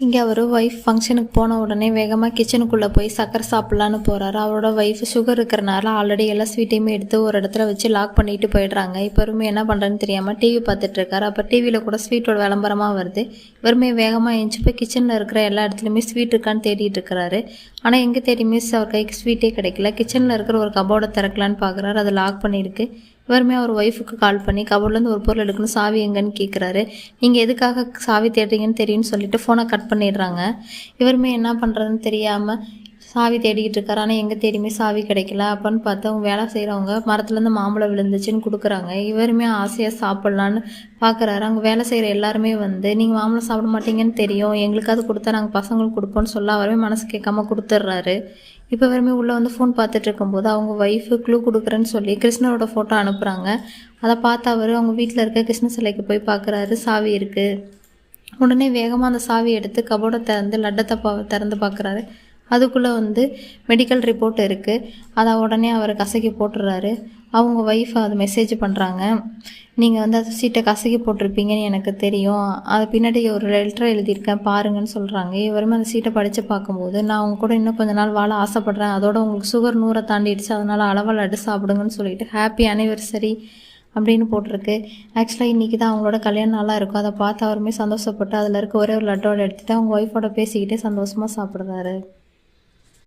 இங்கே அவர் ஒய்ஃப் ஃபங்க்ஷனுக்கு போன உடனே வேகமாக கிச்சனுக்குள்ளே போய் சக்கரை சாப்பிட்லான்னு போகிறாரு. அவரோட ஒய்ஃப் சுகர் இருக்கிறனால ஆல்ரெடி எல்லா ஸ்வீட்டையுமே எடுத்து ஒரு இடத்துல வச்சு லாக் பண்ணிட்டு போயிடுறாங்க. இவருமே என்ன பண்ணுறதுன்னு தெரியாமல் டிவி பார்த்துட்டு இருக்காரு. அப்போ டிவியில் கூட ஸ்வீட்டோட விளம்பரமாக வருது. இவருமே வேகமாக எழுந்துச்சு போய் கிச்சனில் இருக்கிற எல்லா இடத்துலையுமே ஸ்வீட் இருக்கான்னு தேடிட்டு இருக்கிறாரு. ஆனால் எங்கே தேடியுமே அவர் கைக்கு ஸ்வீட்டே கிடைக்கல. கிச்சனில் இருக்கிற ஒரு கபோர்டை திறக்கலான்னு பார்க்குறாரு. அதை லாக் பண்ணியிருக்கு. இவருமே அவர் ஒய்ஃபுக்கு கால் பண்ணி கபோர்ட்லேருந்து ஒரு பொருள் எடுக்கணும், சாவி எங்கன்னு கேட்குறாரு. நீங்கள் எதுக்காக சாவி தேடுறீங்கன்னு தெரியும்னு சொல்லிட்டு ஃபோனை கட் பண்ணிடுறாங்க. இவருமே என்ன பண்ணுறதுன்னு தெரியாமல் சாவி தேடிக்கிட்டு இருக்காரு. ஆனால் எங்கே தேடியுமே சாவி கிடைக்கல. அப்போன்னு பார்த்து அவங்க வேலை செய்கிறவங்க மரத்துலேருந்து மாம்பழம் விழுந்துச்சுன்னு கொடுக்குறாங்க. இவருமே ஆசையாக சாப்பிட்லான்னு பார்க்குறாரு. அங்கே வேலை செய்கிற எல்லாருமே நீங்கள் மாம்பழம் சாப்பிட மாட்டீங்கன்னு தெரியும், எங்களுக்காவது கொடுத்தா நாங்கள் பசங்களுக்கு கொடுப்போன்னு சொல்ல அவருமே மனசு கேட்காம கொடுத்துட்றாரு. இப்போ வரைமே உள்ளே ஃபோன் பார்த்துட்டு இருக்கும்போது அவங்க ஒய்ஃபு க்ளூ கொடுக்குறேன்னு சொல்லி கிருஷ்ணரோட ஃபோட்டோ அனுப்புகிறாங்க. அதை பார்த்து அவர் அவங்க வீட்டில் இருக்க கிருஷ்ண சிலைக்கு போய் பார்க்குறாரு. சாவி இருக்குது. உடனே வேகமாக அந்த சாவி எடுத்து கபோர்டை திறந்து லட்டத்தை திறந்து பார்க்குறாரு. அதுக்குள்ளே மெடிக்கல் ரிப்போர்ட் இருக்குது. அதை உடனே அவர் கசக்கி போட்டுடுறாரு. அவங்க ஒய்ஃப் அது மெசேஜ் பண்ணுறாங்க. நீங்கள் அந்த சீட்டை கசக்கி போட்டிருப்பீங்கன்னு எனக்கு தெரியும், அது பின்னாடி ஒரு லெட்டர் எழுதியிருக்கேன் பாருங்கன்னு சொல்கிறாங்க. இவருமே அந்த சீட்டை படித்து பார்க்கும்போது நான் அவங்க கூட இன்னும் கொஞ்ச நாள் வாழ ஆசைப்பட்றேன், அதோட உங்களுக்கு சுகர் 100 தாண்டிடுச்சு, அதனால் அளவாக லட்டு சாப்பிடுங்கன்னு சொல்லிட்டு ஹாப்பி ஆனிவர்சரி அப்படின்னு போட்டிருக்கு. ஆக்சுவலாக இன்றைக்கி தான் அவங்களோட கல்யாண நாளாக இருக்கும். அதை பார்த்து அவருமே சந்தோஷப்பட்டு அதில் இருக்க ஒரே ஒரு லட்டோட எடுத்துகிட்டு அவங்க ஒய்ஃபோட பேசிக்கிட்டே சந்தோஷமாக சாப்பிட்றாரு.